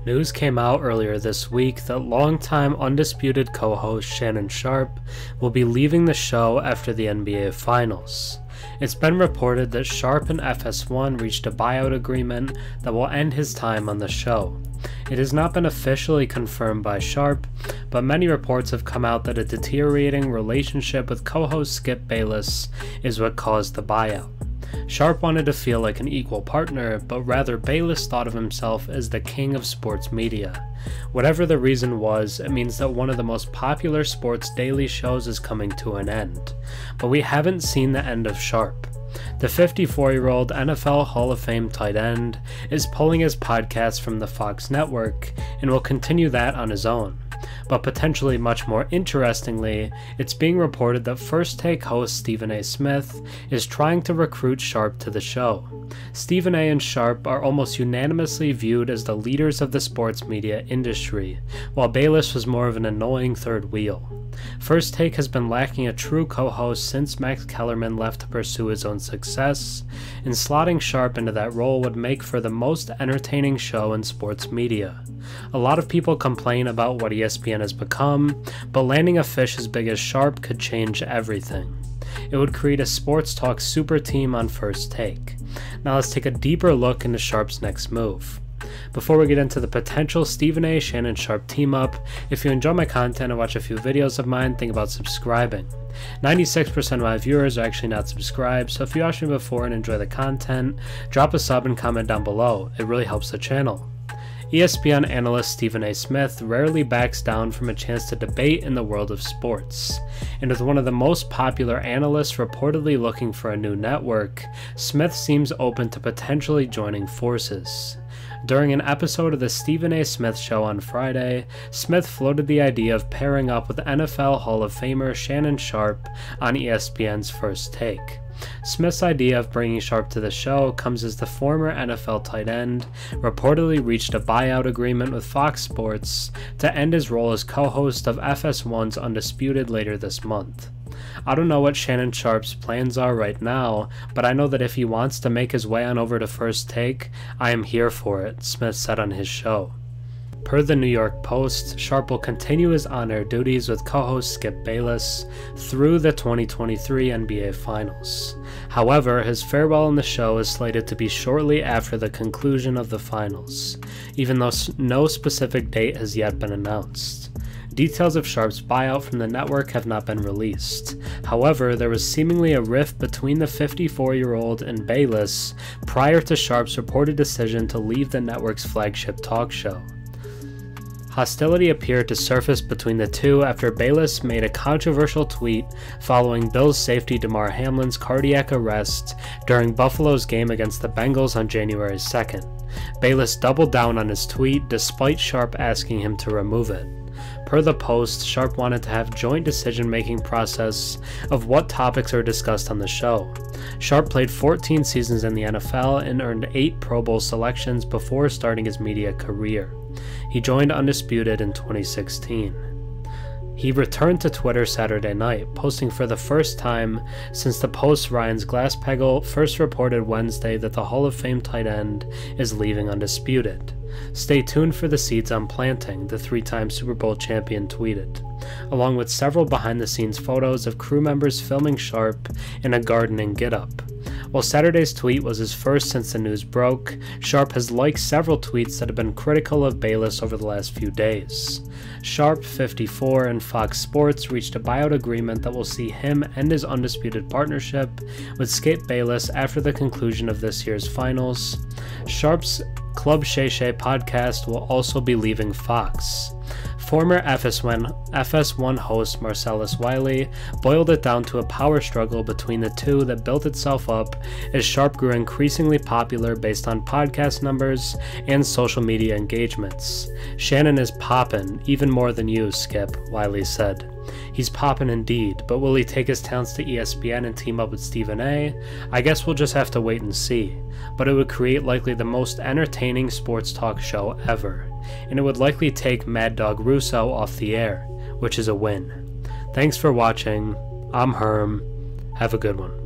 News came out earlier this week that longtime Undisputed co-host Shannon Sharpe will be leaving the show after the NBA Finals. It's been reported that Sharpe and FS1 reached a buyout agreement that will end his time on the show. It has not been officially confirmed by Sharpe, but many reports have come out that a deteriorating relationship with co-host Skip Bayless is what caused the buyout. Sharpe wanted to feel like an equal partner, but rather Bayless thought of himself as the king of sports media. Whatever the reason was, it means that one of the most popular sports daily shows is coming to an end. But we haven't seen the end of Sharpe. The 54-year-old NFL Hall of Fame tight end is pulling his podcast from the Fox network and will continue that on his own. But potentially much more interestingly, it's being reported that First Take host Stephen A. Smith is trying to recruit Sharpe to the show. Stephen A. and Sharpe are almost unanimously viewed as the leaders of the sports media industry, while Bayless was more of an annoying third wheel. First Take has been lacking a true co-host since Max Kellerman left to pursue his own success, and slotting Sharpe into that role would make for the most entertaining show in sports media. A lot of people complain about what ESPN has become, but landing a fish as big as Sharpe could change everything. It would create a sports talk super team on First Take. Now let's take a deeper look into Sharpe's next move. Before we get into the potential Stephen A. Shannon Sharpe team up, if you enjoy my content and watch a few videos of mine, think about subscribing. 96% of my viewers are actually not subscribed, so if you watched me before and enjoy the content, drop a sub and comment down below. It really helps the channel. ESPN analyst Stephen A. Smith rarely backs down from a chance to debate in the world of sports, and with one of the most popular analysts reportedly looking for a new network, Smith seems open to potentially joining forces. During an episode of the Stephen A. Smith Show on Friday, Smith floated the idea of pairing up with NFL Hall of Famer Shannon Sharpe on ESPN's First Take. Smith's idea of bringing Sharpe to the show comes as the former NFL tight end reportedly reached a buyout agreement with Fox Sports to end his role as co-host of FS1's Undisputed later this month. I don't know what Shannon Sharpe's plans are right now, but I know that if he wants to make his way on over to First Take, I am here for it, Smith said on his show. Per the New York Post, Sharpe will continue his on-air duties with co-host Skip Bayless through the 2023 NBA Finals. However, his farewell on the show is slated to be shortly after the conclusion of the finals, even though no specific date has yet been announced. Details of Sharpe's buyout from the network have not been released. However, there was seemingly a rift between the 54-year-old and Bayless prior to Sharpe's reported decision to leave the network's flagship talk show. Hostility appeared to surface between the two after Bayless made a controversial tweet following Bills safety Damar Hamlin's cardiac arrest during Buffalo's game against the Bengals on January 2nd. Bayless doubled down on his tweet despite Sharpe asking him to remove it. Per the Post, Sharpe wanted to have joint decision-making process of what topics are discussed on the show. Sharpe played 14 seasons in the NFL and earned 8 Pro Bowl selections before starting his media career. He joined Undisputed in 2016. He returned to Twitter Saturday night, posting for the first time since the Post's Ryan Glasspiegel first reported Wednesday that the Hall of Fame tight end is leaving Undisputed. "Stay tuned for the seeds I'm planting," the 3-time Super Bowl champion tweeted, along with several behind-the-scenes photos of crew members filming Sharpe in a gardening get-up. While Saturday's tweet was his first since the news broke, Sharpe has liked several tweets that have been critical of Bayless over the last few days. Sharpe, 54, and Fox Sports reached a buyout agreement that will see him end his Undisputed partnership with Skip Bayless after the conclusion of this year's finals. Sharpe's Club Shay Shay podcast will also be leaving Fox. Former FS1 host Marcellus Wiley boiled it down to a power struggle between the two that built itself up as Sharpe grew increasingly popular based on podcast numbers and social media engagements. "Shannon is poppin', even more than you, Skip," Wiley said. "He's poppin' indeed, but will he take his talents to ESPN and team up with Stephen A? I guess we'll just have to wait and see. But it would create likely the most entertaining sports talk show ever. And it would likely take Mad Dog Russo off the air, which is a win." Thanks for watching. I'm Herm. Have a good one.